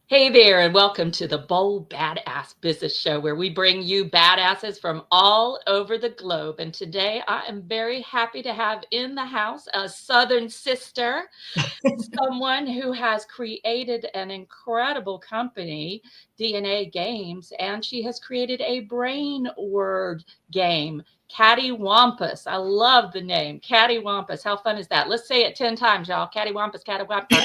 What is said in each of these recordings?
Hey there, and welcome to the Bold Badass Business Show, where we bring you badasses from all over the globe. And today I am very happy to have in the house a Southern sister, someone who has created an incredible company, DnA Games, and she has created a brain word game. Cattywampus. I love the name. Cattywampus. How fun is that? Let's say it 10 times, y'all. Cattywampus, cattywampus. No,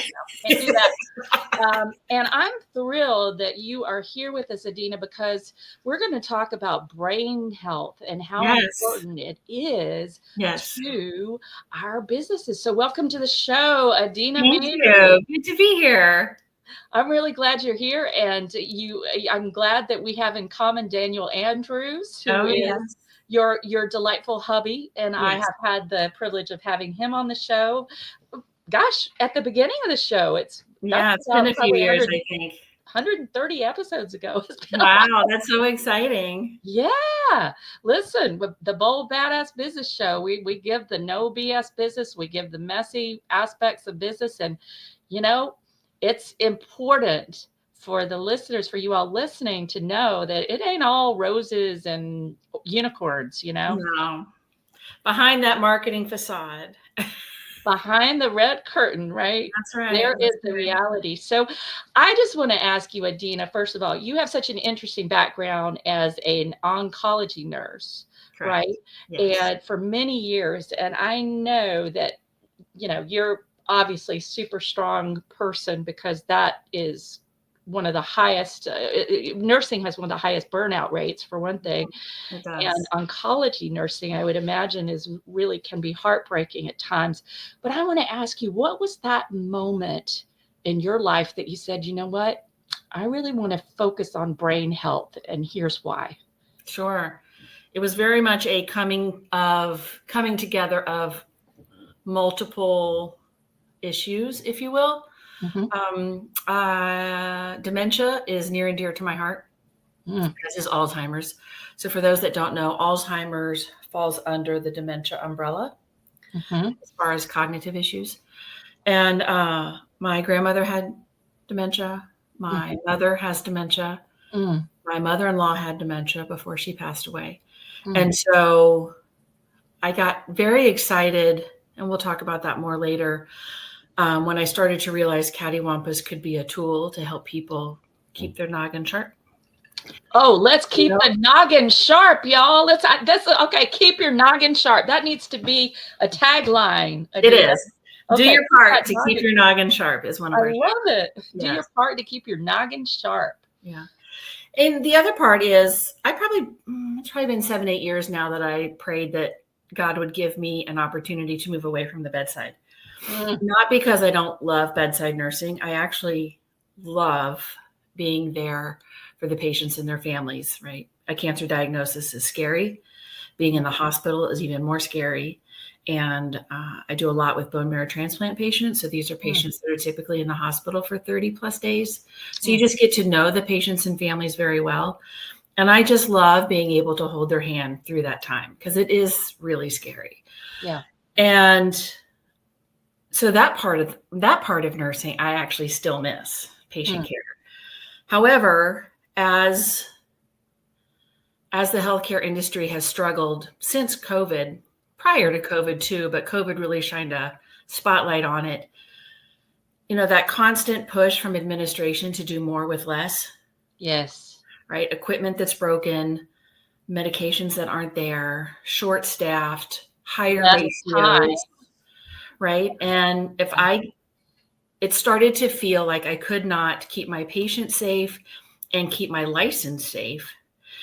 can't do that. And I'm thrilled that you are here with us, Adina, because we're going to talk about brain health and how important it is to our businesses. So welcome to the show, Adina Maynard. Thank you. Good to be here. I'm really glad you're here, and I'm glad that we have in common Daniel Andrews, who is your delightful hubby, and I have had the privilege of having him on the show. Gosh, at the beginning of the show, it's been a few years, I think. 130 episodes ago. Wow, that's so exciting. Yeah. Listen, the Bold Badass Business Show, we give the no BS business, we give the messy aspects of business. And, it's important for the listeners, for you all listening, to know that it ain't all roses and unicorns, No. Behind that marketing facade. Behind the red curtain, right? That's right. There is the reality. So I just want to ask you, Adina, first of all, you have such an interesting background as an oncology nurse, right? Yes. And for many years, and I know that, you're obviously a super strong person, because that is one of the highest, nursing has one of the highest burnout rates, for one thing. It does. And oncology nursing, I would imagine, can be heartbreaking at times. But I want to ask you, what was that moment in your life that you said, you know what, I really want to focus on brain health, and here's why? Sure. It was very much a coming together of multiple issues, if you will. Mm-hmm. Dementia is near and dear to my heart, as is Alzheimer's. So for those that don't know, Alzheimer's falls under the dementia umbrella, as far as cognitive issues. And my grandmother had dementia. My mother has dementia. My mother-in-law had dementia before she passed away. And so I got very excited, and we'll talk about that more later, when I started to realize cattywampus could be a tool to help people keep their noggin sharp. Oh, let's keep the noggin sharp, y'all. Okay. Keep your noggin sharp. That needs to be a tagline. It is. Okay. Do your part to keep your noggin sharp is one of our. I love it. Yes. Do your part to keep your noggin sharp. Yeah. And the other part is, it's probably been 7-8 years now that I prayed that God would give me an opportunity to move away from the bedside. Not because I don't love bedside nursing. I actually love being there for the patients and their families, right? A cancer diagnosis is scary. Being in the hospital is even more scary. And I do a lot with bone marrow transplant patients. So these are patients that are typically in the hospital for 30 plus days. So you just get to know the patients and families very well. And I just love being able to hold their hand through that time, because it is really scary. Yeah. And so that part of nursing, I actually still miss patient care. However, as the healthcare industry has struggled since COVID, prior to COVID too, but COVID really shined a spotlight on it. That constant push from administration to do more with less. Yes. Right. Equipment that's broken, medications that aren't there, short-staffed, higher ratios. Right. And it started to feel like I could not keep my patient safe and keep my license safe.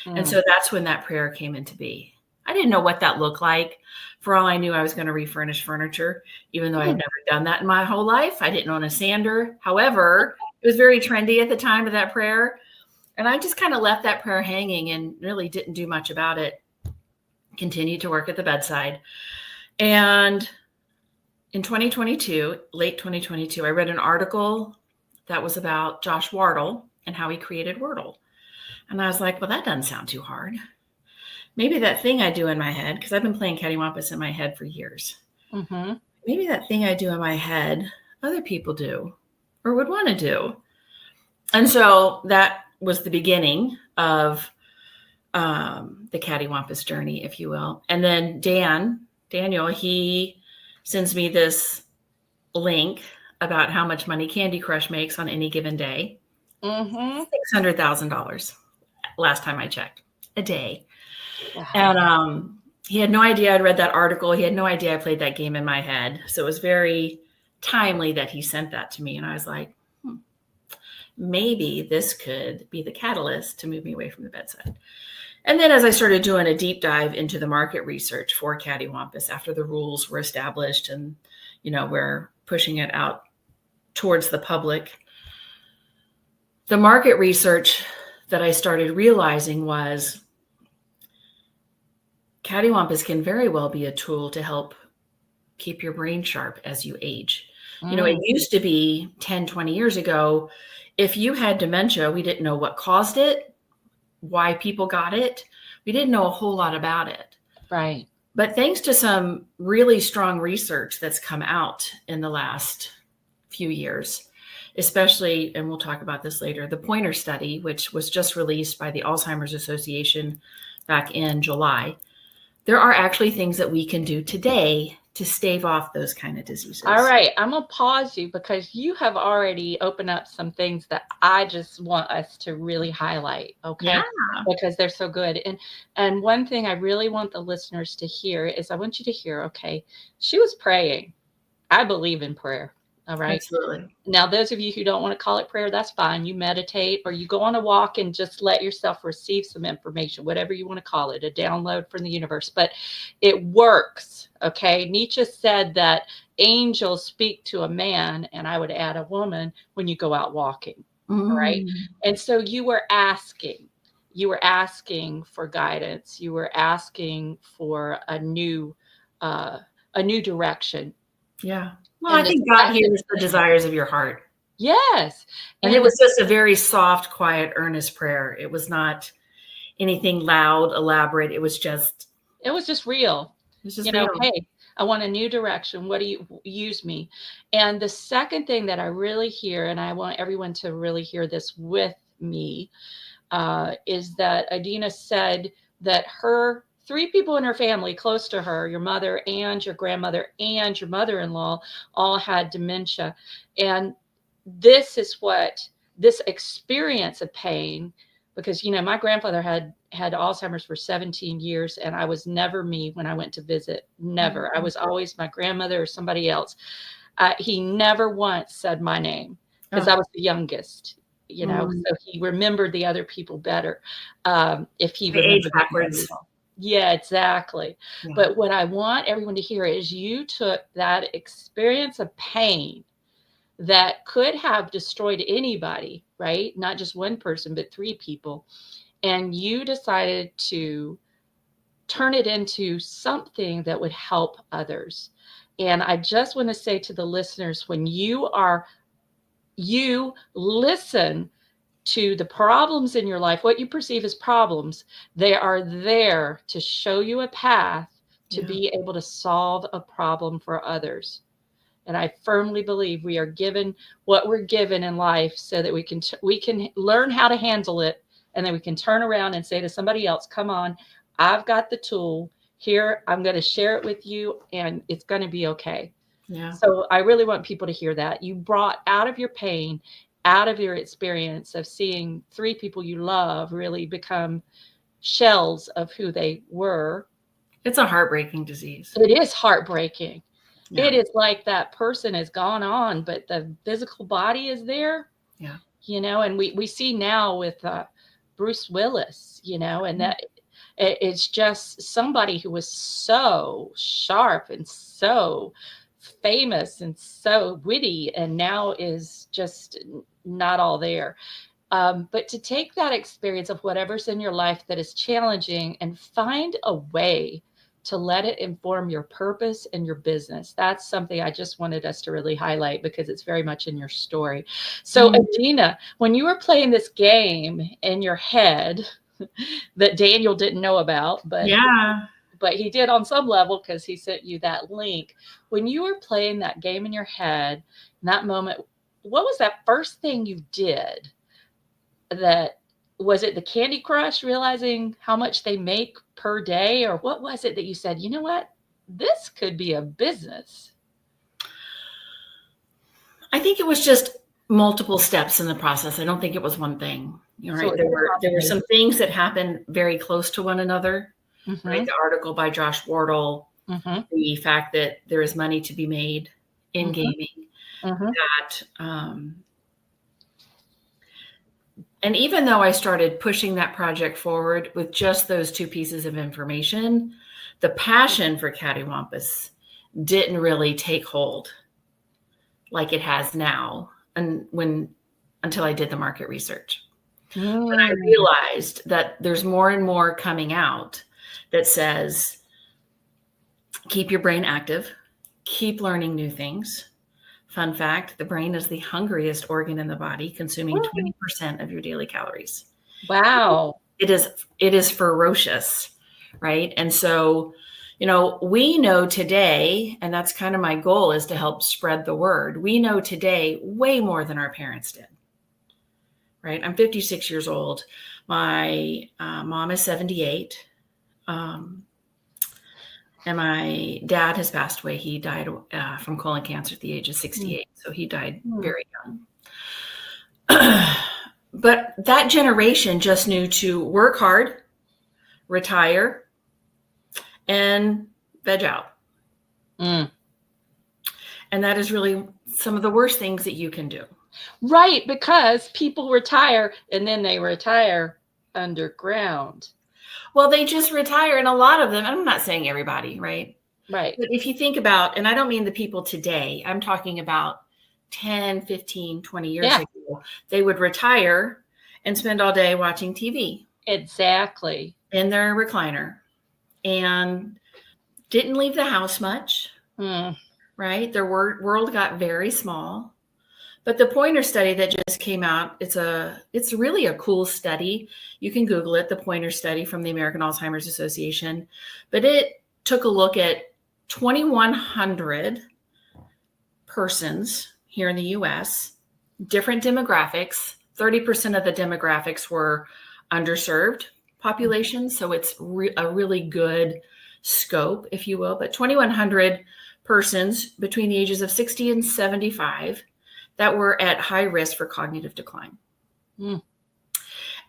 And so that's when that prayer came into be. I didn't know what that looked like. For all I knew, I was going to refurnish furniture, even though I've never done that in my whole life. I didn't own a sander. However, it was very trendy at the time of that prayer. And I just kind of left that prayer hanging and really didn't do much about it. Continued to work at the bedside. And in 2022, late 2022, I read an article that was about Josh Wardle and how he created Wordle. And I was like, well, that doesn't sound too hard. Maybe that thing I do in my head, because I've been playing cattywampus in my head for years. Maybe that thing I do in my head, other people do or would want to do. And so that was the beginning of the cattywampus journey, if you will. And then Daniel, he sends me this link about how much money Candy Crush makes on any given day. $600,000 last time I checked, a day. Wow. And he had no idea I'd read that article. He had no idea I played that game in my head. So it was very timely that he sent that to me. And I was like, maybe this could be the catalyst to move me away from the bedside. And then as I started doing a deep dive into the market research for cattywampus after the rules were established and, we're pushing it out towards the public, the market research that I started realizing was cattywampus can very well be a tool to help keep your brain sharp as you age. It used to be 10, 20 years ago, if you had dementia, we didn't know what caused it, why people got it. We didn't know a whole lot about it. Right. But thanks to some really strong research that's come out in the last few years, especially, and we'll talk about this later, the Pointer study, which was just released by the Alzheimer's Association back in July, there are actually things that we can do today to stave off those kind of diseases. All right. I'm going to pause you because you have already opened up some things that I just want us to really highlight. Okay. Yeah. Because they're so good. And one thing I really want the listeners to hear is I want you to hear, okay, she was praying. I believe in prayer. All right. Absolutely. Now, those of you who don't want to call it prayer, that's fine. You meditate or you go on a walk and just let yourself receive some information, whatever you want to call it, a download from the universe. But it works. Okay. Nietzsche said that angels speak to a man, and I would add a woman, when you go out walking. All right. And so you were asking for guidance. You were asking for a new direction. Yeah. Well, I think God hears the desires of your heart. Yes. And it was just a very soft, quiet, earnest prayer. It was not anything loud, elaborate. It was just real. It was just real. Hey, I want a new direction. What do you use me? And the second thing that I really hear, and I want everyone to really hear this with me, is that Adina said that her 3 people in her family close to her, your mother and your grandmother and your mother-in-law, all had dementia. And this experience of pain, because, my grandfather had Alzheimer's for 17 years, and I was never me when I went to visit. Never. I was always my grandmother or somebody else. He never once said my name because I was the youngest. So he remembered the other people better. If he remembered backwards. Yeah, exactly. Yeah. But what I want everyone to hear is you took that experience of pain that could have destroyed anybody, right? Not just one person, but 3 people. And you decided to turn it into something that would help others. And I just want to say to the listeners, when you listen to the problems in your life, what you perceive as problems, they are there to show you a path to be able to solve a problem for others. And I firmly believe we are given what we're given in life so that we can learn how to handle it. And then we can turn around and say to somebody else, come on, I've got the tool here. I'm going to share it with you and it's going to be okay. Yeah. So I really want people to hear that. You brought out of your pain, out of your experience of seeing 3 people you love really become shells of who they were. It's a heartbreaking disease. It is heartbreaking. Yeah. It is like that person has gone on, but the physical body is there. Yeah. And we see now with Bruce Willis, and that it's just somebody who was so sharp and so famous and so witty, and now is just not all there. But to take that experience of whatever's in your life that is challenging and find a way to let it inform your purpose and your business. That's something I just wanted us to really highlight because it's very much in your story. So Adina, when you were playing this game in your head that Daniel didn't know about, but he did on some level because he sent you that link. When you were playing that game in your head, in that moment, what was that first thing you did that, was it the Candy Crush, realizing how much they make per day, or what was it that you said, you know what, this could be a business? I think it was just multiple steps in the process. I don't think it was one thing. You're right. There were some things that happened very close to one another. Right. The article by Josh Wardle, the fact that there is money to be made in gaming, that, and even though I started pushing that project forward with just those two pieces of information, the passion for Cattywampus didn't really take hold like it has now, until I did the market research. When I realized that there's more and more coming out that says, keep your brain active, keep learning new things. Fun fact, the brain is the hungriest organ in the body, consuming 20% of your daily calories. Wow. It is ferocious, right? And so, we know today, and that's kind of my goal, is to help spread the word. We know today way more than our parents did, right? I'm 56 years old. My mom is 78. And my dad has passed away. He died from colon cancer at the age of 68. So he died very young. But that generation just knew to work hard, retire, and veg out. And that is really some of the worst things that you can do. Right, because people retire and then they retire underground. Well, they just retire, and a lot of them, I'm not saying everybody, right? Right. But if you think about, and I don't mean the people today, I'm talking about 10, 15, 20 years ago, they would retire and spend all day watching TV. Exactly. In their recliner, and didn't leave the house much, right? Their world got very small. But the Pointer study that just came out, it's really a cool study. You can Google it, the Pointer study from the American Alzheimer's Association. But it took a look at 2,100 persons here in the US, different demographics. 30% of the demographics were underserved populations. So it's a really good scope, if you will. But 2,100 persons between the ages of 60 and 75 that were at high risk for cognitive decline.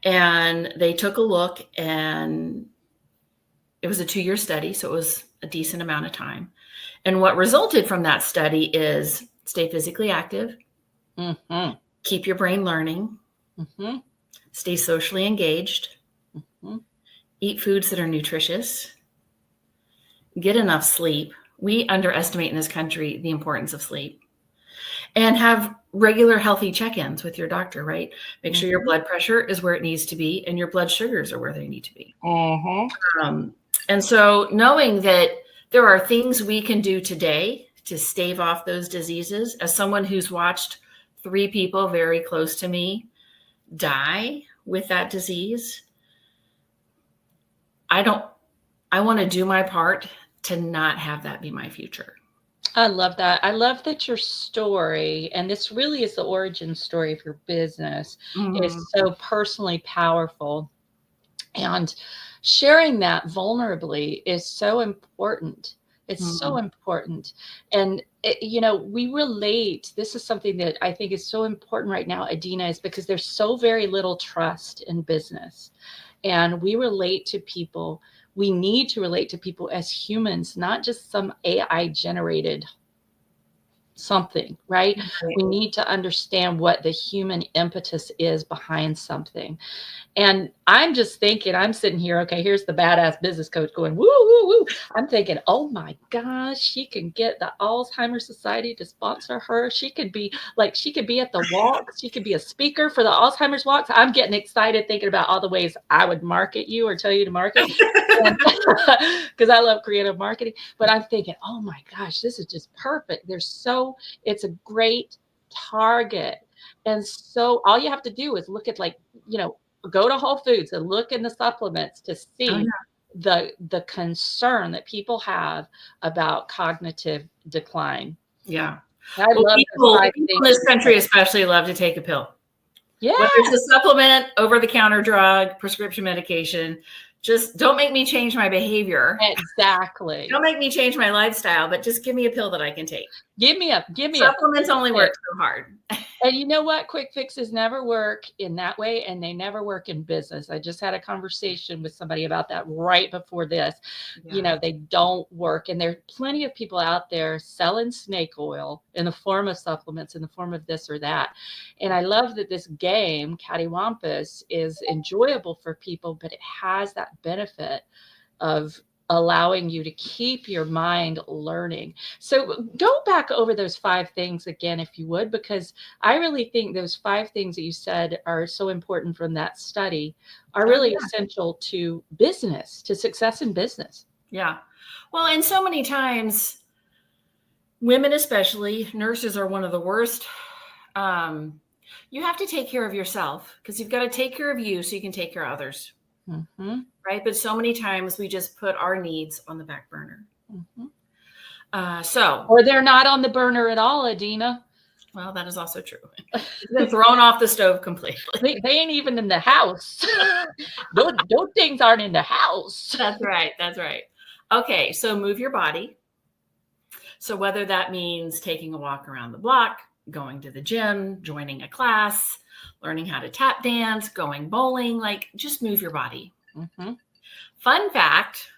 And they took a look, and it was a 2-year study, so it was a decent amount of time. And what resulted from that study is stay physically active, keep your brain learning, stay socially engaged, eat foods that are nutritious, get enough sleep. We underestimate in this country the importance of sleep. And have regular healthy check-ins with your doctor, right? Make sure your blood pressure is where it needs to be and your blood sugars are where they need to be. And so knowing that there are things we can do today to stave off those diseases, as someone who's watched 3 people very close to me die with that disease, I want to do my part to not have that be my future. I love that. I love that your story, and this really is the origin story of your business, is so personally powerful. And sharing that vulnerably is so important. It's so important. And, we relate. This is something that I think is so important right now, Adina, is because there's so very little trust in business. And we relate to people. We need to relate to people as humans, not just some AI generated something, right? We need to understand what the human impetus is behind something. And I'm just thinking, I'm sitting here, okay, here's the badass business coach going, woo, woo, woo. I'm thinking, oh my gosh, she can get the Alzheimer's Society to sponsor her. She could be at the walks. She could be a speaker for the Alzheimer's walks. I'm getting excited thinking about all the ways I would market you or tell you to market, because I love creative marketing. But I'm thinking, oh my gosh, this is just perfect. It's a great target. And so all you have to do is look at, go to Whole Foods and look in the supplements to see the concern that people have about cognitive decline. Yeah. I love people in this country especially love to take a pill. Yeah. Whether it's a supplement, over-the-counter drug, prescription medication, just don't make me change my behavior. Exactly. Don't make me change my lifestyle, but just give me a pill that I can take. Give me Supplements only work so hard. And you know what? Quick fixes never work in that way, and they never work in business. I just had a conversation with somebody about that right before this. Yeah. You know, they don't work. And there are plenty of people out there selling snake oil in the form of supplements, in the form of this or that. And I love that this game, Cattywampus, is enjoyable for people, but it has that benefit of allowing you to keep your mind learning. So go back over those 5 things again, if you would, because I really think those 5 things that you said are so important from that study are really essential to business, to success in business. Yeah. Well, and so many times, women especially, nurses are one of the worst. You have to take care of yourself because you've got to take care of you so you can take care of others. Mm-hmm. Right. But so many times we just put our needs on the back burner. Mm-hmm. Or they're not on the burner at all, Adina. Well, that is also true. It's been thrown off the stove completely. They ain't even in the house. those things aren't in the house. That's right. That's right. Okay. So move your body. So whether that means taking a walk around the block, going to the gym, joining a class, learning how to tap dance, going bowling, like just move your body. Mm-hmm. Fun fact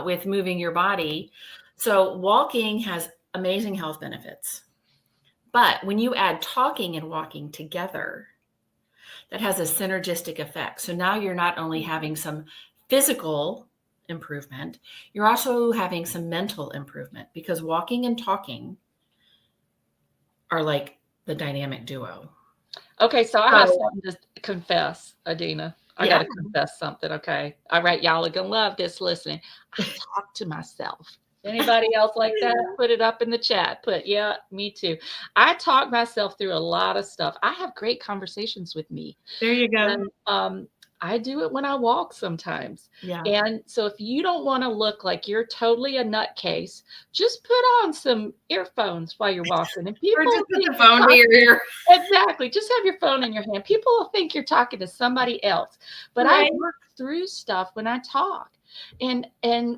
with moving your body. So walking has amazing health benefits. But when you add talking and walking together, that has a synergistic effect. So now you're not only having some physical improvement, you're also having some mental improvement because walking and talking are like the dynamic duo. Okay, so I have something to confess, Adina. I got to confess something, okay? All right, y'all are going to love this listening. I talk to myself. Anybody else like that? Put it up in the chat. Yeah, me too. I talk myself through a lot of stuff. I have great conversations with me. There you go. And, I do it when I walk sometimes. Yeah. And so if you don't want to look like you're totally a nutcase, just put on some earphones while you're walking. And people or just put the phone to your ear. Exactly. Just have your phone in your hand. People will think you're talking to somebody else. But I work through stuff when I talk and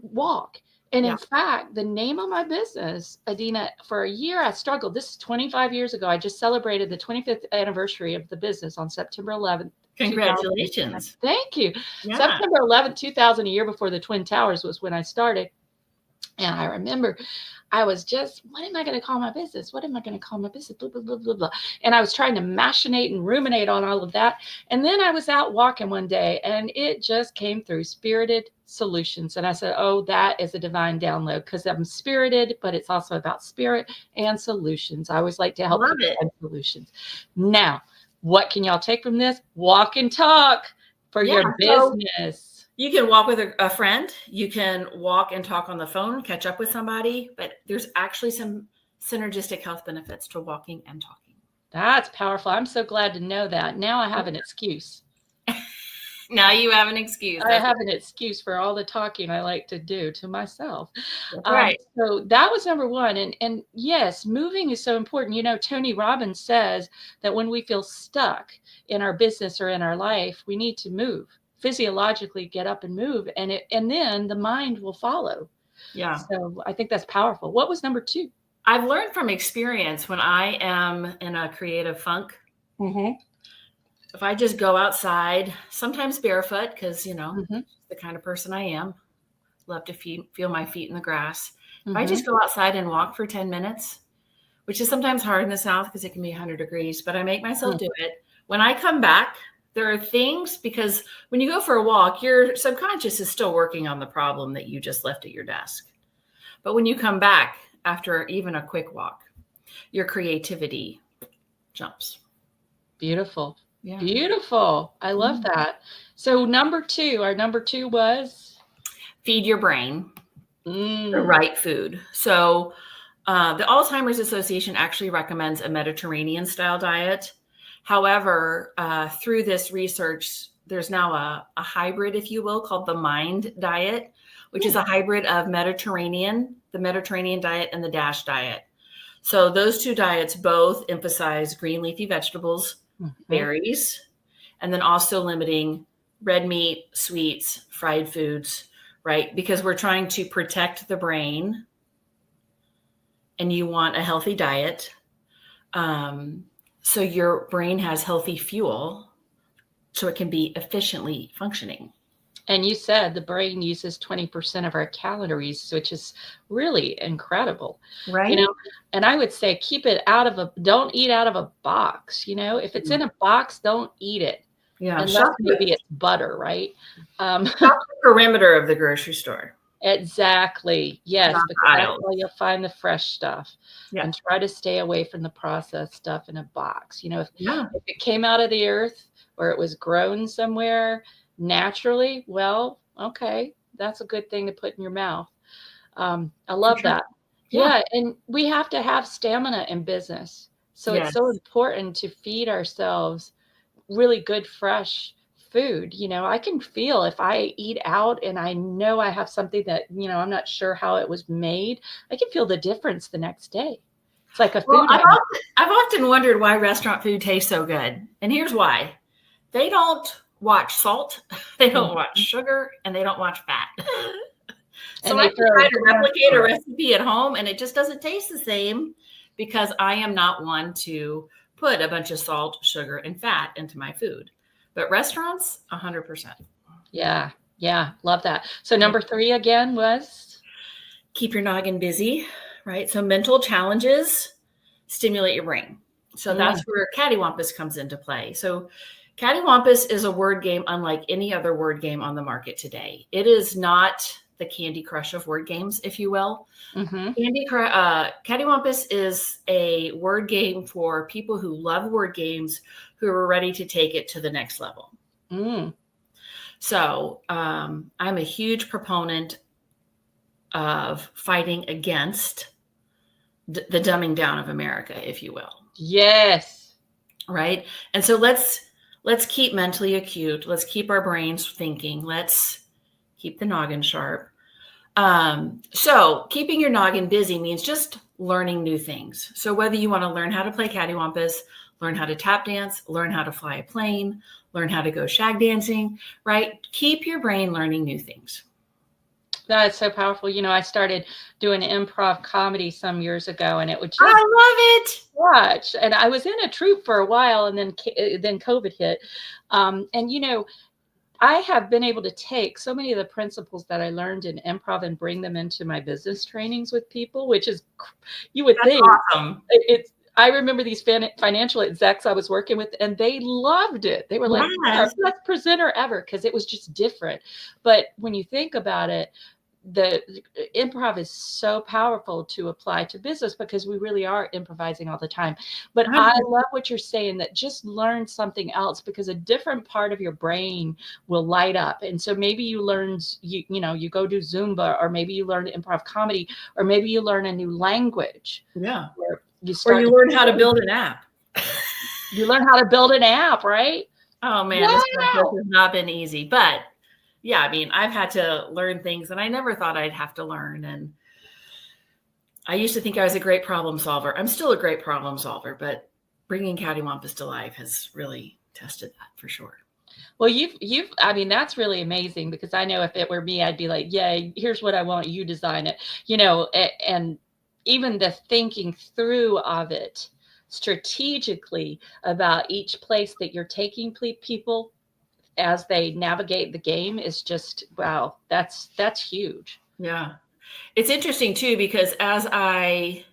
walk. And in fact, the name of my business, Adina, for a year I struggled. This is 25 years ago. I just celebrated the 25th anniversary of the business on September 11th. Congratulations. Thank you. Yeah. September 11th, 2000, a year before the Twin Towers was when I started. And I remember I was just, what am I going to call my business? What am I going to call my business? Blah, blah, blah, blah, blah. And I was trying to machinate and ruminate on all of that. And then I was out walking one day and it just came through, Spirited Solutions. And I said, oh, that is a divine download because I'm spirited, but it's also about spirit and solutions. I always like to help people find solutions. Now, what can y'all take from this? Walk and talk for your business. So you can walk with a friend. You can walk and talk on the phone, catch up with somebody. But there's actually some synergistic health benefits to walking and talking. That's powerful. I'm so glad to know that. Now I have an excuse. Now you have an excuse. I have an excuse for all the talking I like to do to myself. Right. So that was number one. And yes, moving is so important. You know, Tony Robbins says that when we feel stuck in our business or in our life, we need to move. Physiologically get up and move. And then the mind will follow. Yeah. So I think that's powerful. What was number 2? I've learned from experience when I am in a creative funk. Mm-hmm. If I just go outside, sometimes barefoot, because, you know, the kind of person I am, love to feel my feet in the grass. If I just go outside and walk for 10 minutes, which is sometimes hard in the South because it can be 100 degrees, but I make myself do it. When I come back, there are things, because when you go for a walk, your subconscious is still working on the problem that you just left at your desk. But when you come back after even a quick walk, your creativity jumps. Beautiful. Yeah. Beautiful. I love that. So our number 2 was? Feed your brain the right food. So the Alzheimer's Association actually recommends a Mediterranean style diet. However, through this research, there's now a hybrid, if you will, called the MIND diet, which is a hybrid of the Mediterranean diet and the DASH diet. So those 2 diets both emphasize green leafy vegetables, berries, and then also limiting red meat, sweets, fried foods, right? Because we're trying to protect the brain and you want a healthy diet. So your brain has healthy fuel so it can be efficiently functioning. And you said the brain uses 20% of our calories, which is really incredible. Right. You know, and I would say keep it don't eat out of a box. You know, if it's in a box, don't eat it. Yeah. Unless maybe it's butter, right? Shop the perimeter of the grocery store. Exactly. Yes, Not because that's where you'll find the fresh stuff. Yeah. And try to stay away from the processed stuff in a box. You know, if it came out of the earth or it was grown somewhere naturally, well, okay, that's a good thing to put in your mouth. I love that. Yeah, and we have to have stamina in business. So it's so important to feed ourselves really good, fresh food. You know, I can feel if I eat out and I know I have something that, you know, I'm not sure how it was made, I can feel the difference the next day. It's like a food. I've often wondered why restaurant food tastes so good. And here's why. They don't watch salt, they don't watch sugar, and they don't watch fat. So I try to replicate a recipe at home and it just doesn't taste the same because I am not one to put a bunch of salt, sugar, and fat into my food. But restaurants, 100%. Yeah. Yeah. Love that. So number 3 again was? Keep your noggin busy, right? So mental challenges stimulate your brain. So that's where cattywampus comes into play. So cattywampus is a word game unlike any other word game on the market today. It is not the Candy Crush of word games, if you will. Cattywampus is a word game for people who love word games who are ready to take it to the next level. So I'm a huge proponent of fighting against the dumbing down of America, if you will. Yes. Right. And so let's keep mentally acute. Let's keep our brains thinking. Let's keep the noggin sharp. So keeping your noggin busy means just learning new things. So whether you want to learn how to play cattywampus, learn how to tap dance, learn how to fly a plane, learn how to go shag dancing, right? Keep your brain learning new things. That's so powerful. You know, I started doing improv comedy some years ago and it would just, I love it. Watch. And I was in a troupe for a while and then COVID hit. And, you know, I have been able to take so many of the principles that I learned in improv and bring them into my business trainings with people, which is, you would think, awesome. I remember these financial execs I was working with, and they loved it. They were like, our best presenter ever, because it was just different. But when you think about it, the improv is so powerful to apply to business because we really are improvising all the time. But I love what you're saying, that just learn something else because a different part of your brain will light up. And so maybe you learn, you know, you go do Zumba, or maybe you learn improv comedy, or maybe you learn a new language. Yeah. Or you learn how to build an app. You learn how to build an app, right? Oh man, this process has not been easy, but yeah, I mean, I've had to learn things that I never thought I'd have to learn. And I used to think I was a great problem solver. I'm still a great problem solver, but bringing cattywampus to life has really tested that for sure. Well, I mean, that's really amazing because I know if it were me, I'd be like, yeah, here's what I want, you design it, you know, and even the thinking through of it strategically about each place that you're taking people as they navigate the game is just, wow, that's huge. Yeah. It's interesting too, because as I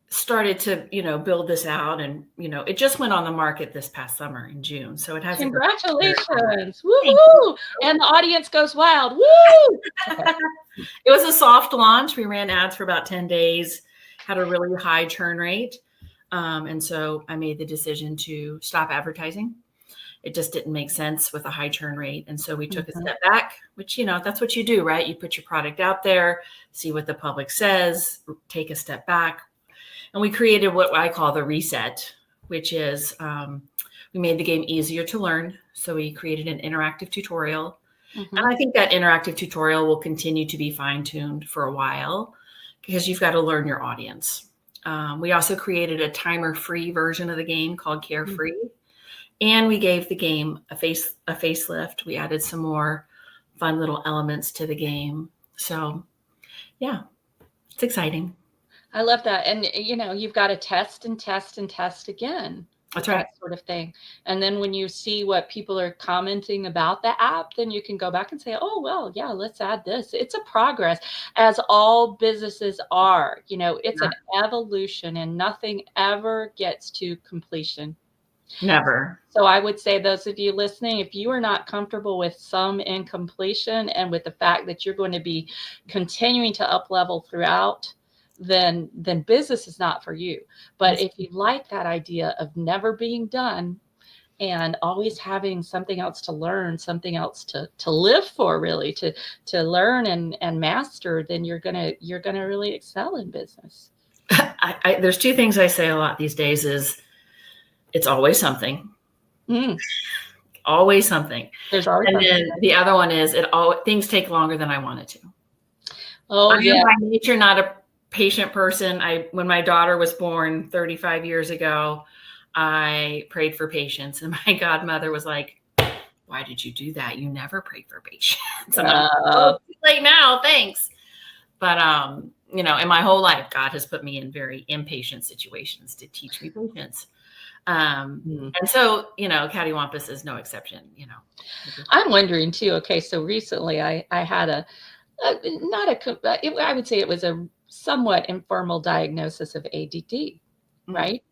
started to, you know, build this out and, you know, it just went on the market this past summer in June. So it has congratulations. Woo-hoo! And the audience goes wild. Woo! Okay. It was a soft launch. We ran ads for about 10 days, had a really high churn rate. And so I made the decision to stop advertising. It just didn't make sense with a high churn rate. And so we took a step back, which, you know, that's what you do, right? You put your product out there, see what the public says, take a step back. And we created what I call the reset, which is we made the game easier to learn. So we created an interactive tutorial. And I think that interactive tutorial will continue to be fine-tuned for a while because you've got to learn your audience. We also created a timer-free version of the game called Carefree. And we gave the game a facelift. We added some more fun little elements to the game. So yeah, it's exciting. I love that. And, you've got to test and test and test again. That's right. That sort of thing. And then when you see what people are commenting about the app, then you can go back and say, oh, well, yeah, let's add this. It's a progress, as all businesses are. It's an evolution, and nothing ever gets to completion. Never. So I would say, those of you listening, if you are not comfortable with some incompletion and with the fact that you're going to be continuing to up level throughout, then business is not for you. But if you like that idea of never being done and always having something else to learn, something else to live for, really, to learn and master, then you're gonna really excel in business. There's two things I say a lot these days is it's always something. Always something. There's always something. Then the other one is things take longer than I wanted to. Oh, yeah. I'm by nature not a patient person. When my daughter was born 35 years ago, I prayed for patience, and my godmother was like, "Why did you do that? You never prayed for patience." And I'm like, too late now, thanks. But in my whole life, God has put me in very impatient situations to teach me patience. And so, cattywampus is no exception. I'm wondering too. Okay, so recently I had I would say it was a somewhat informal diagnosis of ADD, right?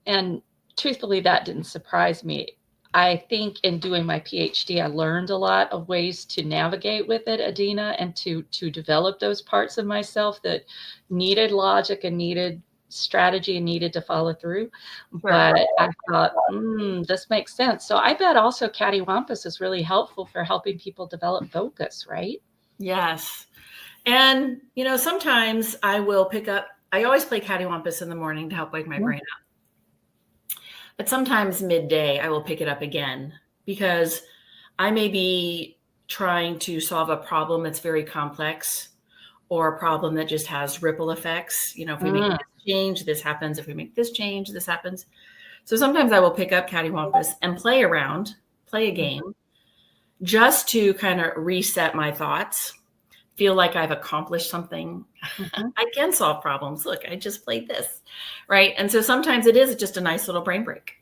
And truthfully, that didn't surprise me. I think in doing my PhD, I learned a lot of ways to navigate with it, Adina, and to develop those parts of myself that needed logic and needed strategy and needed to follow through. But I thought, this makes sense. So I bet also cattywampus is really helpful for helping people develop focus, right? Yes. And, sometimes I will I always play cattywampus in the morning to help wake my brain up. But sometimes midday, I will pick it up again because I may be trying to solve a problem that's very complex, or a problem that just has ripple effects. If we make this change, this happens. If we make this change, this happens. So sometimes I will pick up cattywampus and play a game, just to kind of reset my thoughts, feel like I've accomplished something. I can solve problems. Look, I just played this, right? And so sometimes it is just a nice little brain break.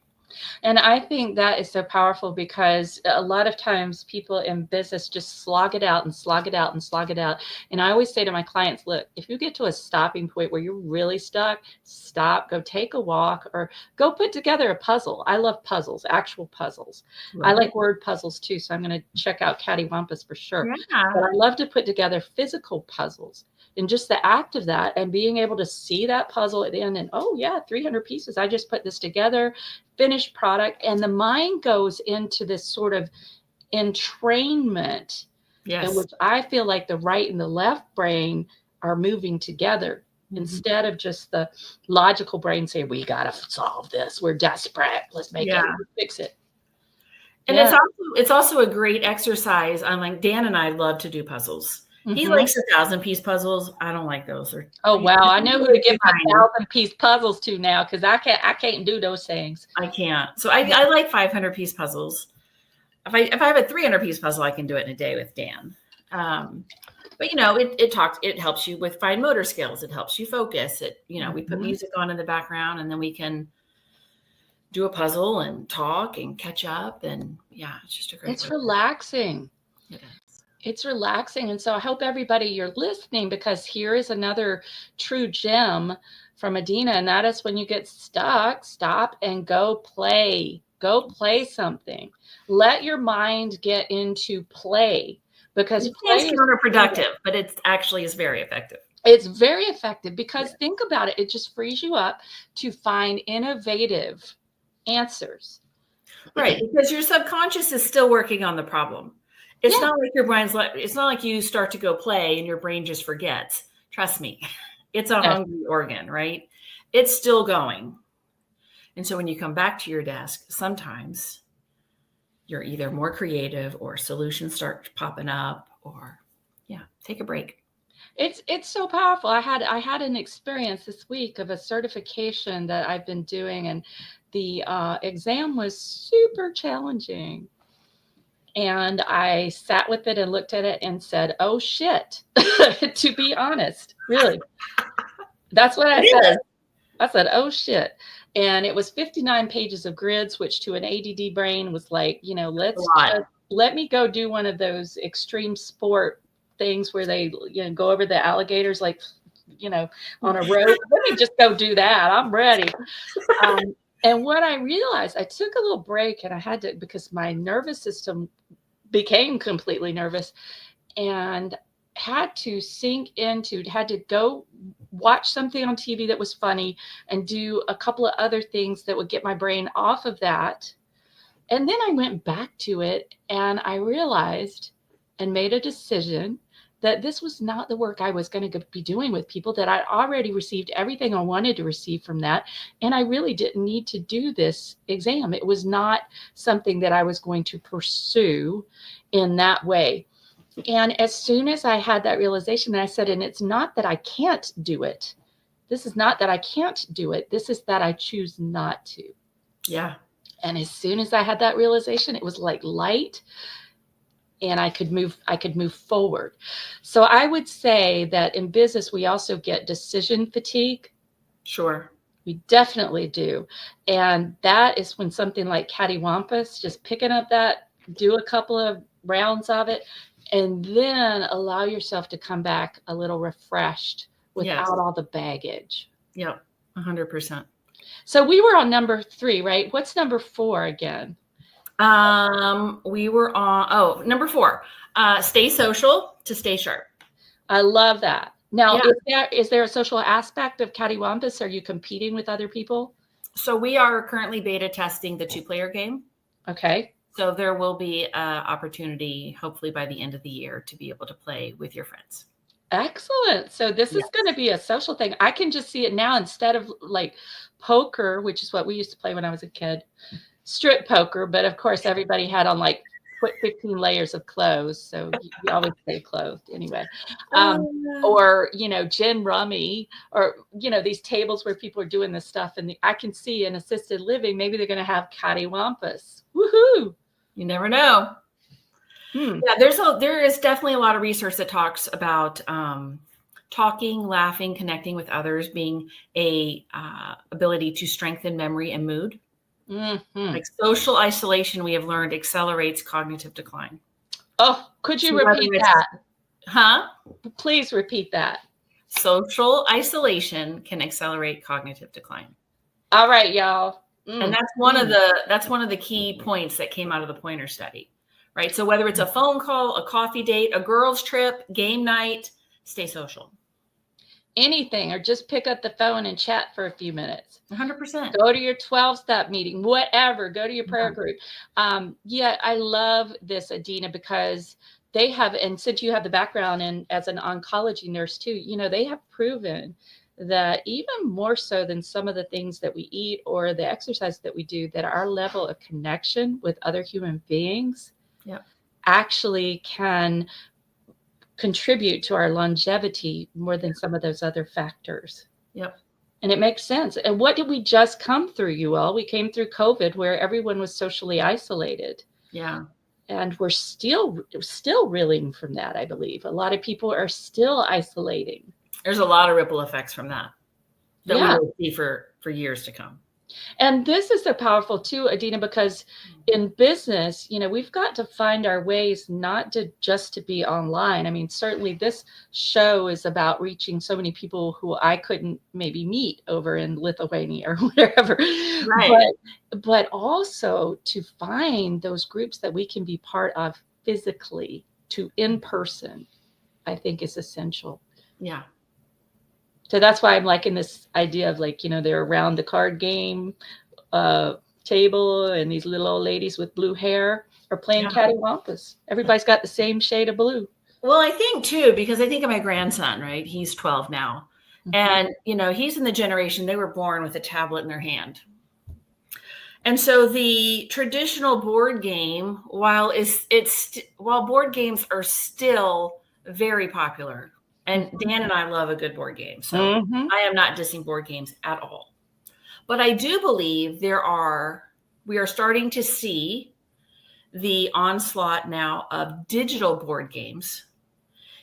And I think that is so powerful because a lot of times people in business just slog it out and slog it out and slog it out. And I always say to my clients, look, if you get to a stopping point where you're really stuck, stop, go take a walk, or go put together a puzzle. I love puzzles, actual puzzles. Right. I like word puzzles too. So I'm going to check out cattywampus for sure. Yeah. But I love to put together physical puzzles. And just the act of that and being able to see that puzzle at the end and, 300 pieces. I just put this together, finished product. And the mind goes into this sort of entrainment, in which I feel like the right and the left brain are moving together instead of just the logical brain saying, we got to solve this. We're desperate. Let's make it, fix it. And it's also a great exercise. I'm like, Dan and I love to do puzzles. He likes 1,000-piece puzzles. I don't like those. Wow. I know who to give my 1,000-piece puzzles to now, because I can't do those things. I can't. So I like 500-piece puzzles. If I have a 300-piece puzzle, I can do it in a day with Dan. But it helps you with fine motor skills. It helps you focus. We put music on in the background, and then we can do a puzzle and talk and catch up. And it's just a great. It's relaxing. It is. It's relaxing. And so I hope everybody, you're listening, because here is another true gem from Adina. And that is, when you get stuck, stop and go play. Go play something. Let your mind get into play, because play is counterproductive, but it actually is very effective. It's very effective because think about it. It just frees you up to find innovative answers. Right. Because your subconscious is still working on the problem. It's not like your brain's it's not like you start to go play and your brain just forgets. Trust me. It's a hungry organ, right? It's still going. And so when you come back to your desk, sometimes you're either more creative or solutions start popping up, or take a break. It's so powerful. I had an experience this week of a certification that I've been doing, and the exam was super challenging. And I sat with it and looked at it and said, "Oh shit." To be honest, really, that's what I It said. is. I said, "Oh shit." And it was 59 pages of grids, which to an ADD brain was like, A lot. let me go do one of those extreme sport things where they, go over the alligators, like, on a rope. Let me just go do that. I'm ready. And what I realized, I took a little break and I had to, because my nervous system became completely nervous, and had to had to go watch something on TV that was funny and do a couple of other things that would get my brain off of that. And then I went back to it and I realized and made a decision that this was not the work I was going to be doing with people, that I already received everything I wanted to receive from that. And I really didn't need to do this exam. It was not something that I was going to pursue in that way. And as soon as I had that realization, I said, and it's not that I can't do it. This is not that I can't do it. This is that I choose not to. Yeah. And as soon as I had that realization, it was like light, and I could move forward. So I would say that in business, we also get decision fatigue. Sure. We definitely do. And that is when something like cattywampus, just picking up that, do a couple of rounds of it, and then allow yourself to come back a little refreshed without all the baggage. Yep. 100%. So we were on number 3, right? What's number 4 again? We were on, number 4, stay social to stay sharp. I love that. Now, is there a social aspect of cattywampus? Are you competing with other people? So we are currently beta testing the 2-player game. Okay. So there will be an opportunity, hopefully by the end of the year, to be able to play with your friends. Excellent. So this is going to be a social thing. I can just see it now, instead of like poker, which is what we used to play when I was a kid, strip poker. But of course, everybody had on like 15 layers of clothes. So you always stay clothed anyway. Or, gin rummy, or, these tables where people are doing this stuff. And I can see in assisted living, maybe they're going to have cattywampus. Woohoo. You never know. Yeah, there is definitely a lot of research that talks about talking, laughing, connecting with others being a ability to strengthen memory and mood. Mm-hmm. Like social isolation, we have learned, accelerates cognitive decline. Oh, could you repeat that? Huh? Please repeat that. Social isolation can accelerate cognitive decline. All right, y'all. And that's one of the key points that came out of the Pointer study. Right. So whether it's a phone call, a coffee date, a girls' trip, game night, stay social. Anything, or just pick up the phone and chat for a few minutes. 100%. Go to your 12-step meeting, whatever. Go to your prayer group. I love this, Adina, because they have, and since you have the background in as an oncology nurse too, they have proven that even more so than some of the things that we eat or the exercise that we do, that our level of connection with other human beings actually can contribute to our longevity more than some of those other factors. Yep. And it makes sense. And what did we just come through, you all? We came through COVID, where everyone was socially isolated. Yeah. And we're still reeling from that, I believe. A lot of people are still isolating. There's a lot of ripple effects from that we will see for years to come. And this is so powerful too, Adina, because in business, we've got to find our ways not just to be online. I mean, certainly this show is about reaching so many people who I couldn't maybe meet over in Lithuania or wherever. Right. But also to find those groups that we can be part of physically, to in person, I think is essential. Yeah. So that's why I'm liking this idea of they're around the card game table, and these little old ladies with blue hair are playing cattywampus. Everybody's got the same shade of blue. Well, I think too, because I think of my grandson, right? He's 12 now. Mm-hmm. And, he's in the generation, they were born with a tablet in their hand. And so the traditional board game, while board games are still very popular, And Dan and I love a good board game. So Mm-hmm. I am not dissing board games at all. But I do believe we are starting to see the onslaught now of digital board games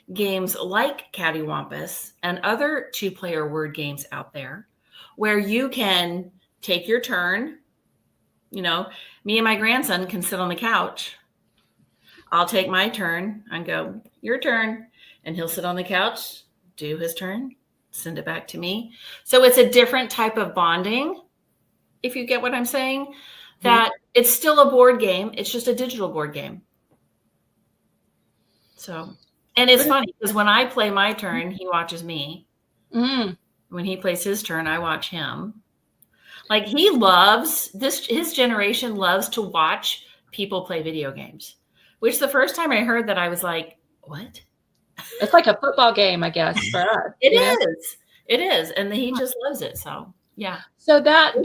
like Cattywampus and other 2-player word games out there, where you can take your turn. You know, me and my grandson can sit on the couch. I'll take my turn and go, your turn. And he'll sit on the couch, do his turn, send it back to me. So it's a different type of bonding, if you get what I'm saying, that it's still a board game. It's just a digital board game. So, and it's funny because when I play my turn, he watches me. Mm. When he plays his turn, I watch him. Like he loves this, his generation loves to watch people play video games, which the first time I heard that, I was like, what? It's like a football game, I guess, for us. It is. It is. And he just loves it. So, yeah. So that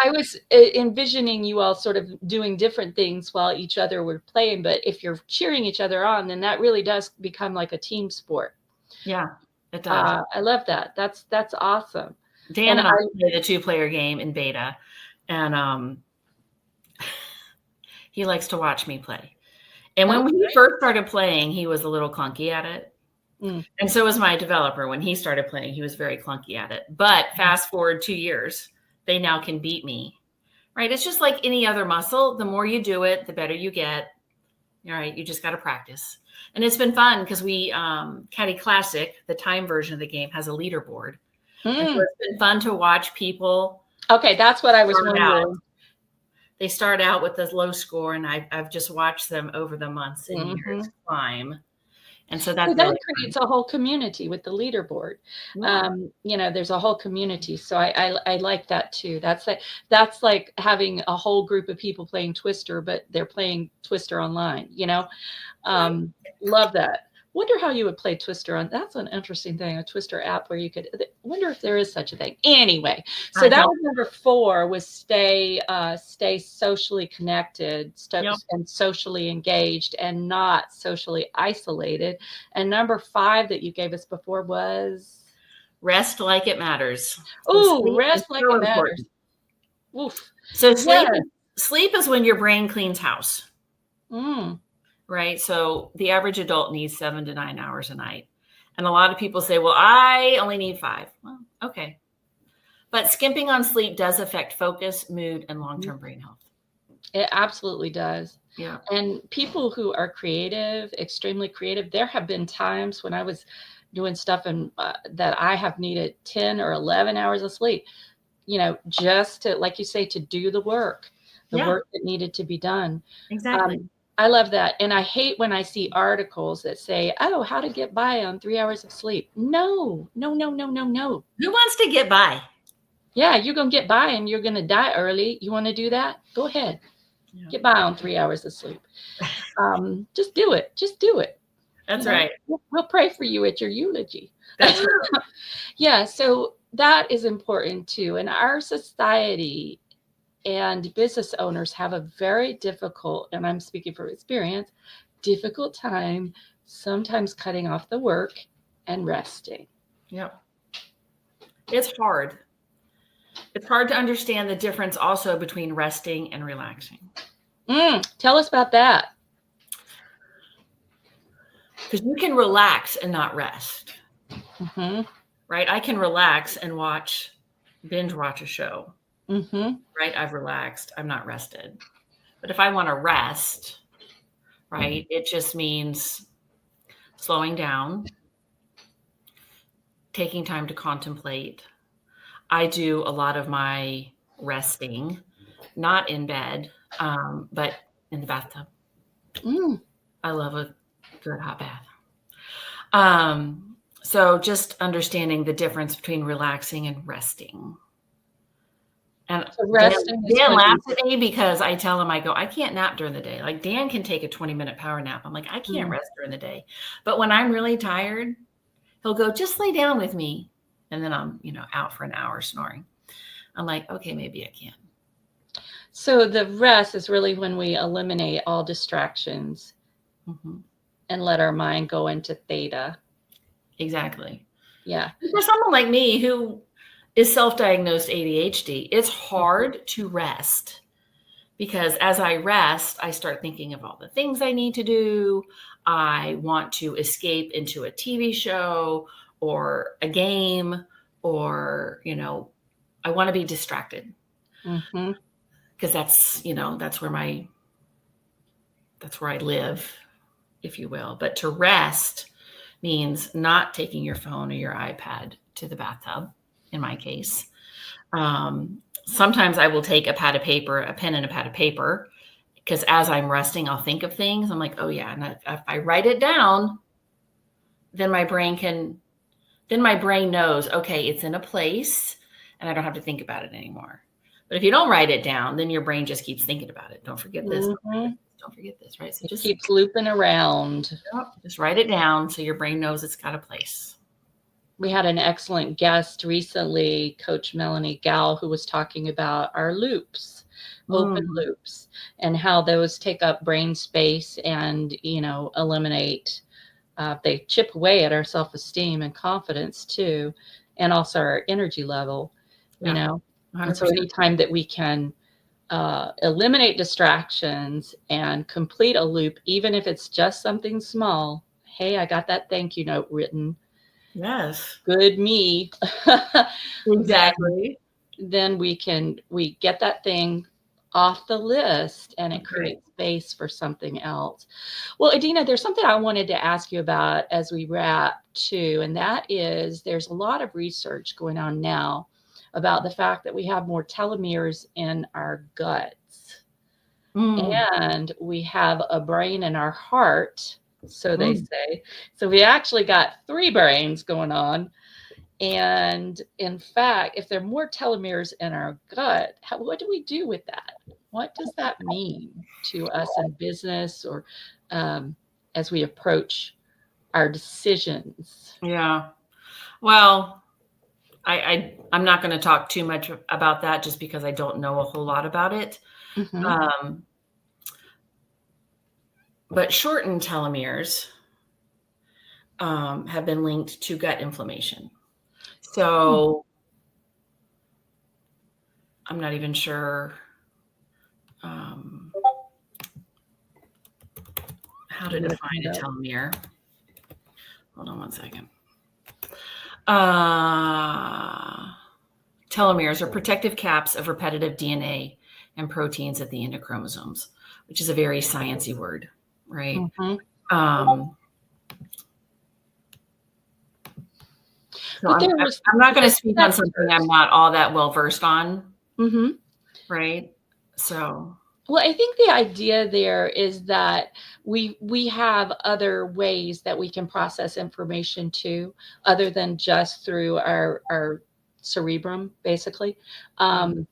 I was envisioning you all sort of doing different things while each other were playing. But if you're cheering each other on, then that really does become like a team sport. Yeah, it does. I love that. That's awesome. Dan and I play the 2-player game in beta, and he likes to watch me play. And when we first started playing, he was a little clunky at it. And so was my developer. When he started playing, he was very clunky at it. But fast forward 2 years, they now can beat me, right? It's just like any other muscle. The more you do it, the better you get. All right, you just got to practice. And it's been fun because we, Caddy Classic, the time version of the game, has a leaderboard. And so it's been fun to watch people. Okay, that's what I was wondering. They start out with this low score, and I've just watched them over the months and years climb. And so that creates a whole community with the leaderboard. Yeah. You know, there's a whole community. So I like that too. That's like having a whole group of people playing Twister, but they're playing Twister online, you know? Love that. Wonder how you would play Twister on. That's an interesting thing, a Twister app where you could wonder if there is such a thing. Anyway, so that was number 4, was stay socially connected, and socially engaged, and not socially isolated. And number 5 that you gave us before was rest like it matters. Oh, rest like it matters. Oof. So sleep is when your brain cleans house. Right. So the average adult needs 7 to 9 hours a night. And a lot of people say, well, I only need 5. Well, okay. But skimping on sleep does affect focus, mood, and long-term brain health. It absolutely does. Yeah. And people who are creative, extremely creative, there have been times when I was doing stuff and that I have needed 10 or 11 hours of sleep, you know, just to, like you say, to do the work that needed to be done. Exactly. I love that. And I hate when I see articles that say, oh, how to get by on 3 hours of sleep. No. Who wants to get by? Yeah, you're going to get by and you're going to die early. You want to do that? Go ahead. Yeah. Get by on 3 hours of sleep. Just do it. Just do it. That's right. We'll pray for you at your eulogy. That's right. Yeah, so that is important too. In our society, and business owners have a very difficult, and I'm speaking from experience, difficult time sometimes cutting off the work and resting. Yep. It's hard. It's hard to understand the difference also between resting and relaxing. Tell us about that. Because you can relax and not rest. Right? I can relax and binge watch a show. Right? I've relaxed. I'm not rested. But if I want to rest, right, it just means slowing down, taking time to contemplate. I do a lot of my resting, not in bed, but in the bathtub. I love a good hot bath. So just understanding the difference between relaxing and resting. And Dan laughs at me because I tell him, I can't nap during the day. Like Dan can take a 20-minute power nap. I'm like, I can't rest during the day. But when I'm really tired, he'll go, just lay down with me. And then I'm, out for an hour snoring. I'm like, okay, maybe I can. So the rest is really when we eliminate all distractions and let our mind go into theta. Exactly. Yeah. For someone like me who is self-diagnosed ADHD, it's hard to rest because as I rest, I start thinking of all the things I need to do. I want to escape into a TV show or a game, or, I want to be distracted because that's where I live, if you will. But to rest means not taking your phone or your iPad to the bathtub, in my case. Sometimes I will take a pen and a pad of paper, because as I'm resting, I'll think of things. I'm like, oh yeah. And if I write it down, then my brain knows, okay, it's in a place and I don't have to think about it anymore. But if you don't write it down, then your brain just keeps thinking about it. Don't forget this. Don't forget this, right? So it keeps looping around. Just write it down so your brain knows it's got a place. We had an excellent guest recently, Coach Melanie Gall, who was talking about our loops, open loops, and how those take up brain space and, eliminate, they chip away at our self-esteem and confidence too, and also our energy level, 100%. And so anytime that we can eliminate distractions and complete a loop, even if it's just something small. Hey, I got that thank you note written. Yes. Good me. Exactly. Then we get that thing off the list and it creates space for something else. Well, Adina, there's something I wanted to ask you about as we wrap too, and that is there's a lot of research going on now about the fact that we have more telomeres in our guts. And we have a brain in our heart, so they say. So we actually got 3 brains going on. And in fact, if there are more telomeres in our gut, what do we do with that? What does that mean to us in business or as we approach our decisions? Yeah. Well, I'm not going to talk too much about that just because I don't know a whole lot about it. But shortened telomeres have been linked to gut inflammation. So I'm not even sure how to define a telomere. Hold on one second. Telomeres are protective caps of repetitive DNA and proteins at the end of chromosomes, which is a very sciencey word, right? So I'm not going to speak on something I'm not all that well versed on, right? So, well, I think the idea there is that we have other ways that we can process information too, other than just through our cerebrum, basically. And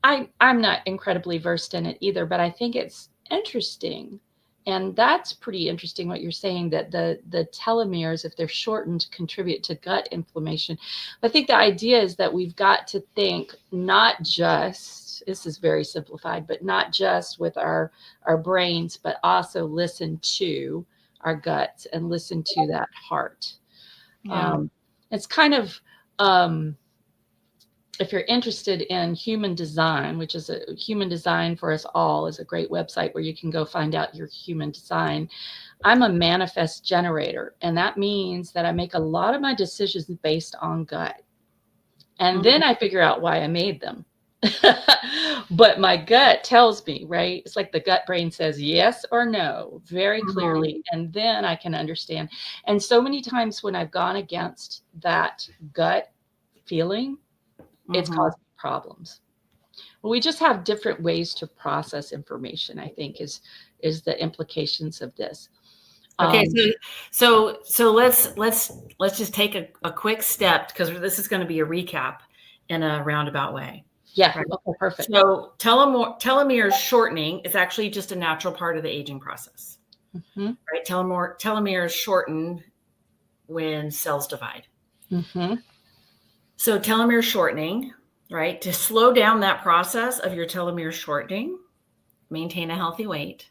I'm not incredibly versed in it either, but I think it's interesting. And that's pretty interesting what you're saying, that the telomeres, if they're shortened, contribute to gut inflammation. I think the idea is that we've got to think not just, this is very simplified, but not just with our brains, but also listen to our guts and listen to that heart. It's kind of, if you're interested in human design, which is a Human Design for Us All, is a great website where you can go find out your human design. I'm a manifest generator, and that means that I make a lot of my decisions based on gut. And then I figure out why I made them. But my gut tells me, right? It's like the gut brain says yes or no very clearly, and then I can understand. And so many times when I've gone against that gut feeling, it's caused problems. Well, we just have different ways to process information, I think, is the implications of this. Okay, so let's just take a quick step, because this is going to be a recap in a roundabout way. Yeah. Right? Okay, perfect. So telomere shortening is actually just a natural part of the aging process. Right? Telomeres shorten when cells divide. So telomere shortening, right? To slow down that process of your telomere shortening, maintain a healthy weight,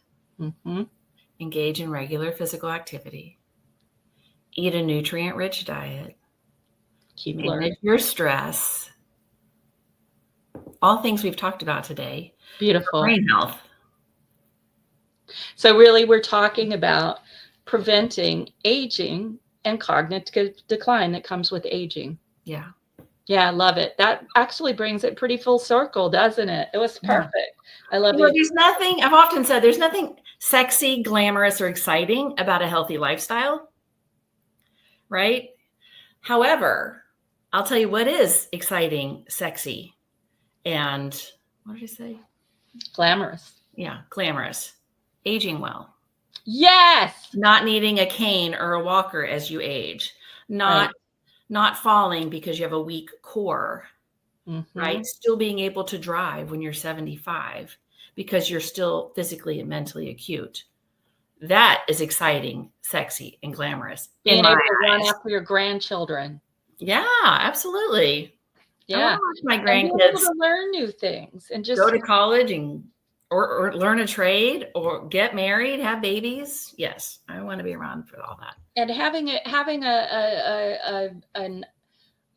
engage in regular physical activity, Eat a nutrient-rich diet. Keep Manage learning. your stress. All things we've talked about today. Beautiful. Brain health. So really, we're talking about preventing aging and cognitive decline that comes with aging. Yeah. Yeah, I love it. That actually brings it pretty full circle, doesn't it? It was perfect. Yeah. I love it. There's nothing, I've often said, there's nothing sexy, glamorous, or exciting about a healthy lifestyle, right? However, I'll tell you what is exciting, sexy, and what did I say? Glamorous. Yeah, glamorous. Aging well. Yes. Not needing a cane or a walker as you age. Not falling because you have a weak core, right? Still being able to drive when you're 75 because you're still physically and mentally acute. That is exciting, sexy, and glamorous. Being able to run after your grandchildren. Yeah, absolutely. Yeah. I want to watch my grandkids be able to learn new things and just go to college and or learn a trade or get married, have babies. Yes, I want to be around for all that. And having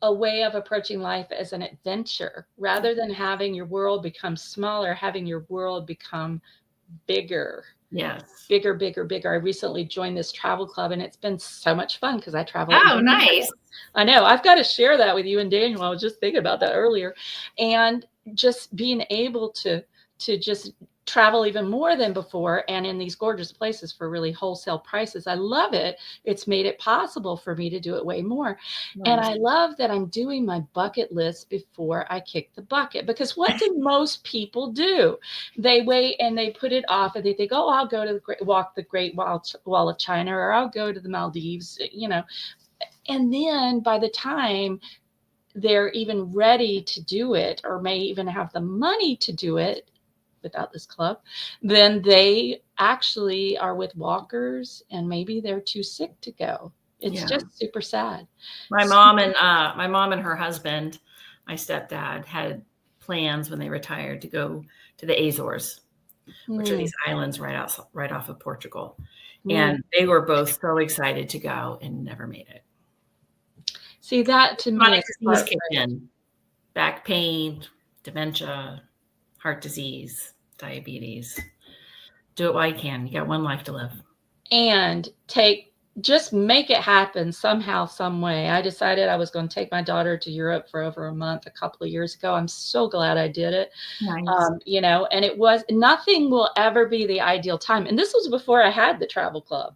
a way of approaching life as an adventure rather than having your world become smaller, having your world become bigger. Yes. Bigger. I recently joined this travel club and it's been so much fun because I travel. Oh, nice. I know. I've got to share that with you and Daniel. I was just thinking about that earlier. And just being able to just travel even more than before and in these gorgeous places for really wholesale prices. I love it. It's made it possible for me to do it way more. Nice. And I love that I'm doing my bucket list before I kick the bucket, because what do most people do? They wait and they put it off and they think, oh, I'll go to walk the Great Wall of China, or I'll go to the Maldives, and then by the time they're even ready to do it, or may even have the money to do it, without this club, then they actually are with walkers and maybe they're too sick to go. It's just super sad. My mom and her husband, my stepdad, had plans when they retired to go to the Azores, which are these islands right off of Portugal. And they were both so excited to go and never made it. See, that to me is kitchen, back pain, dementia, heart disease, diabetes. Do it while you can. You got one life to live. And just make it happen somehow, some way. I decided I was going to take my daughter to Europe for over a month a couple of years ago. I'm so glad I did it. Nice. And it was, nothing will ever be the ideal time. And this was before I had the travel club,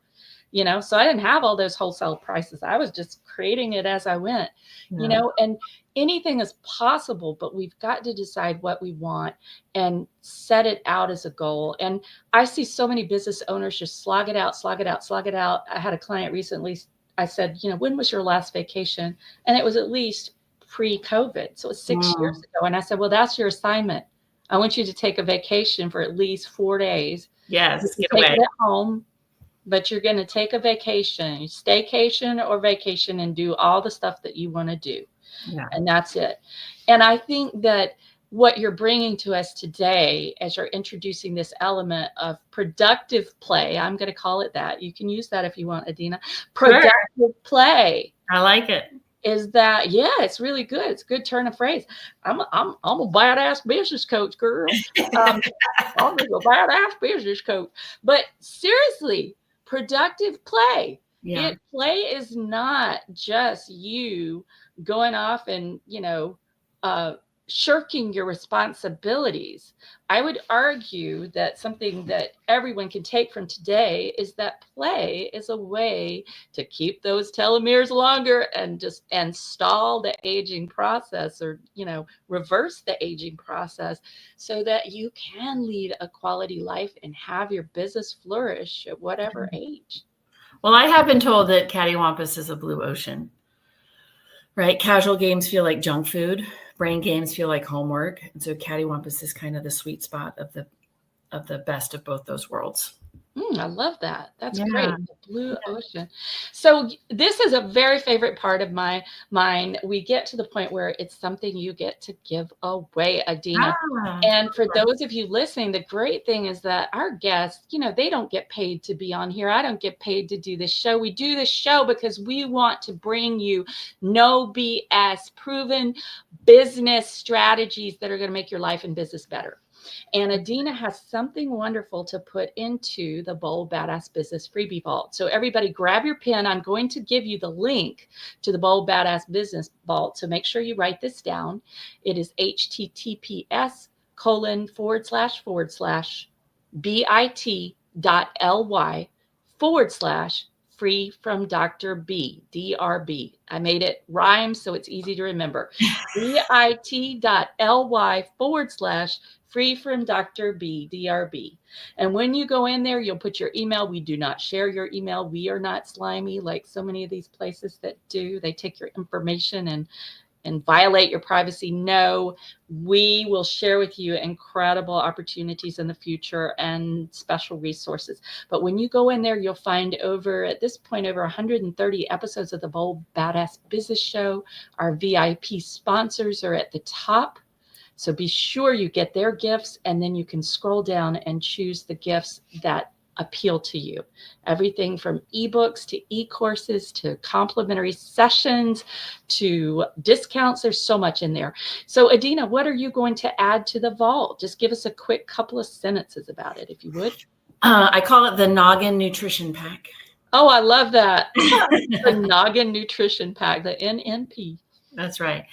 so I didn't have all those wholesale prices. I was just creating it as I went, and anything is possible, but we've got to decide what we want and set it out as a goal. And I see so many business owners just slog it out. I had a client recently. I said, when was your last vacation? And it was at least pre-COVID. So it was 6 years ago. And I said, well, that's your assignment. I want you to take a vacation for at least 4 days. Yes. Get away. Take it at home. But you're going to take a vacation, staycation or vacation, and do all the stuff that you want to do. Yeah. And that's it. And I think that what you're bringing to us today, as you're introducing this element of productive play, I'm going to call it that. You can use that if you want, Adina. Productive play. I like it. Is that, it's really good. It's a good turn of phrase. I'm a badass business coach, girl. I'm just a badass business coach. But seriously, productive play. Yeah. Play is not just you going off and, shirking your responsibilities. I would argue that something that everyone can take from today is that play is a way to keep those telomeres longer and stall the aging process, or, reverse the aging process, so that you can lead a quality life and have your business flourish at whatever age. Well, I have been told that cattywampus is a blue ocean, right? Casual games feel like junk food. Brain games feel like homework. And so cattywampus is kind of the sweet spot of the best of both those worlds. I love that. That's great. Yeah. The blue ocean. So this is a very favorite part of mine. We get to the point where it's something you get to give away, Adina. Ah, And for those of you listening, the great thing is that our guests, they don't get paid to be on here. I don't get paid to do this show. We do this show because we want to bring you no BS, proven business strategies that are going to make your life and business better. And Adina has something wonderful to put into the Bold Badass Business Freebie Vault. So everybody grab your pen. I'm going to give you the link to the Bold Badass Business Vault. So make sure you write this down. It is https://bit.ly/free from Dr. B, DRB. I made it rhyme so it's easy to remember. bit.ly/free from Dr. B, DRB. And when you go in there, you'll put your email. We do not share your email. We are not slimy like so many of these places that do. They take your information and violate your privacy. No, we will share with you incredible opportunities in the future and special resources. But when you go in there, you'll find at this point, over 130 episodes of the Bold Badass Business Show. Our VIP sponsors are at the top. So be sure you get their gifts, and then you can scroll down and choose the gifts that appeal to you. Everything from ebooks to e-courses to complimentary sessions to discounts. There's so much in there. So Adina, what are you going to add to the vault? Just give us a quick couple of sentences about it, if you would. I call it the Noggin Nutrition Pack. Oh, I love that. The Noggin Nutrition Pack, the NNP. That's right.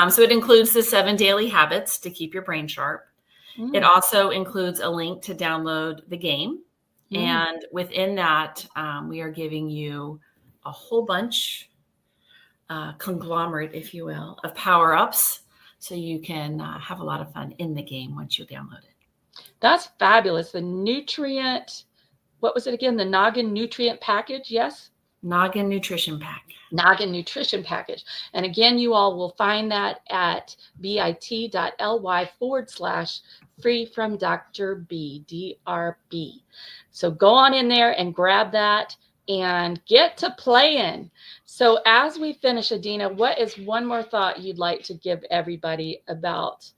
So it includes the 7 daily habits to keep your brain sharp. It also includes a link to download the game. And within that, we are giving you a whole bunch, conglomerate, if you will, of power-ups so you can have a lot of fun in the game once you download it. That's fabulous. The nutrient, what was it again? The Noggin Nutrient Package, yes? Noggin Nutrition Pack. Noggin Nutrition Package. And again, you all will find that at bit.ly/free from Dr. B, DRB. So go on in there and grab that and get to playing. So as we finish, Adina, what is one more thought you'd like to give everybody about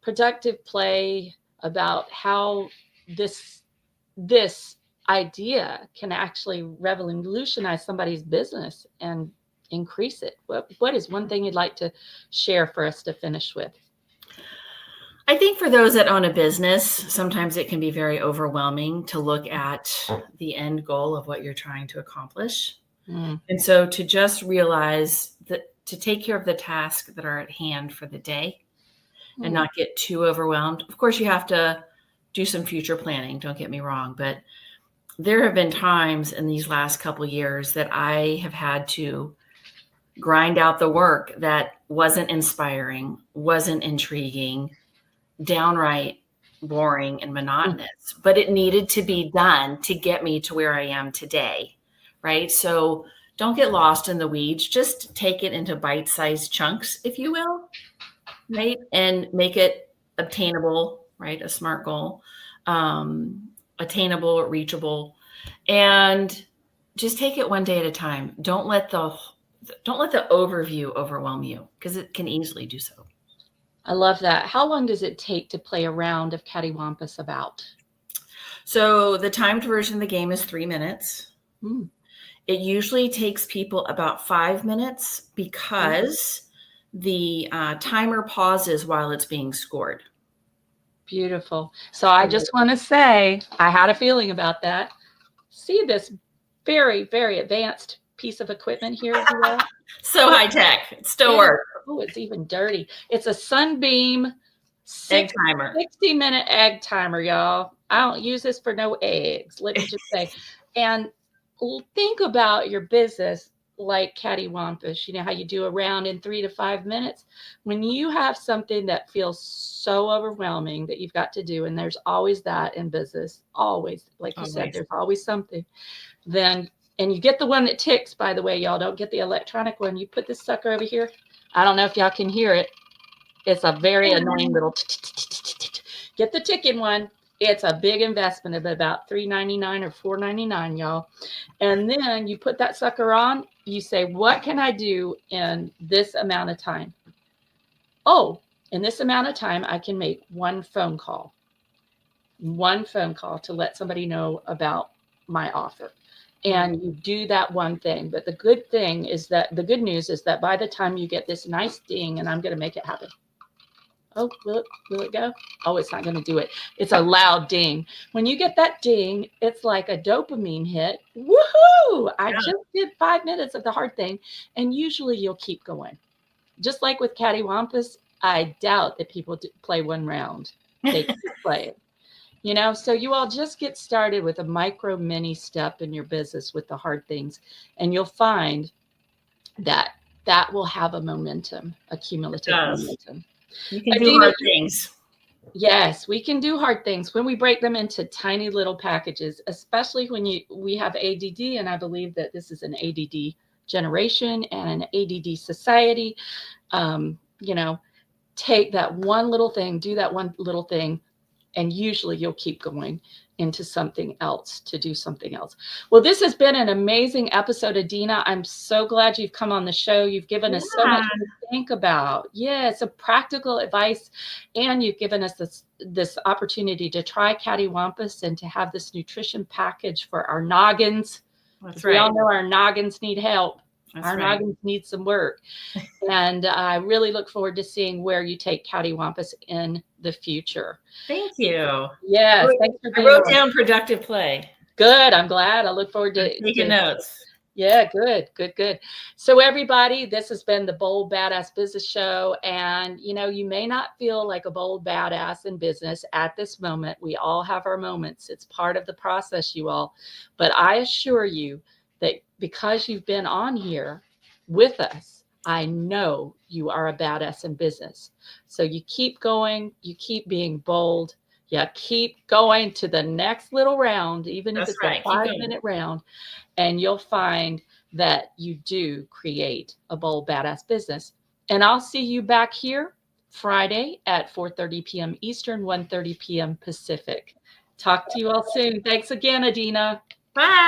productive play, about how this idea can actually revolutionize somebody's business and increase it? What is one thing you'd like to share for us to finish with? I think for those that own a business, sometimes it can be very overwhelming to look at the end goal of what you're trying to accomplish. And so to just realize that to take care of the tasks that are at hand for the day and not get too overwhelmed. Of course, you have to do some future planning, don't get me wrong, but there have been times in these last couple of years that I have had to grind out the work that wasn't inspiring, wasn't intriguing, downright boring and monotonous, but it needed to be done to get me to where I am today, right? So don't get lost in the weeds. Just take it into bite-sized chunks, if you will, right? And make it obtainable, right? A SMART goal, attainable, reachable, and just take it one day at a time. Don't let the overview overwhelm you, because it can easily do so. I love that. How long does it take to play a round of Cattywampus about? So the timed version of the game is 3 minutes. It usually takes people about 5 minutes because the timer pauses while it's being scored. Beautiful. So I just want to say, I had a feeling about that. See this very, very advanced piece of equipment here as well? So high tech. It still works. Oh, it's even dirty. It's a Sunbeam egg timer. 60-minute egg timer, y'all. I don't use this for no eggs, let me just say. And think about your business like Cattywampus. You know how you do a round in 3 to 5 minutes? When you have something that feels so overwhelming that you've got to do, and there's always that in business, always, like you said, there's always something, then, and you get the one that ticks, by the way, y'all don't get the electronic one. You put this sucker over here. I don't know if y'all can hear it. It's a very annoying little, get the ticking one. It's a big investment of about $3.99 or $4.99, y'all. And then you put that sucker on, you say, what can I do in this amount of time? Oh, in this amount of time, I can make one phone call to let somebody know about my offer. And you do that one thing. But the good news is that by the time you get this nice ding, and I'm going to make it happen. Oh, will it go? Oh, it's not going to do it. It's a loud ding. When you get that ding, it's like a dopamine hit. Woohoo! I just did 5 minutes of the hard thing. And usually you'll keep going. Just like with cattywampus, I doubt that people play one round. They keep playing. You know, so you all just get started with a micro mini step in your business with the hard things. And you'll find that that will have a momentum, a cumulative momentum. You can do hard things. Yes, we can do hard things when we break them into tiny little packages, especially when we have ADD. And I believe that this is an ADD generation and an ADD society. You know, take that one little thing, do that one little thing, and usually you'll keep going into something else to do something else. Well, this has been an amazing episode, Adina. I'm so glad you've come on the show. You've given us so much to think about. Yeah, it's a practical advice, and you've given us this opportunity to try cattywampus and to have this nutrition package for our noggins. That's right. We all know our noggins need help. Our noggins need some work. And I really look forward to seeing where you take cattywampus in the future. Thank you. Yes. Thanks for being I wrote down productive play. Good. I'm glad. I look forward to taking notes. Yeah, good. So everybody, this has been the Bold Badass Business Show. And, you know, you may not feel like a bold badass in business at this moment. We all have our moments. It's part of the process, you all. But I assure you that because you've been on here with us, I know you are a badass in business. So you keep going, you keep being bold, you keep going to the next little round, even if it's a 5-minute round, and you'll find that you do create a bold badass business. And I'll see you back here Friday at 4:30 p.m. Eastern, 1:30 p.m. Pacific. Talk to you all soon. Thanks again, Adina. Bye.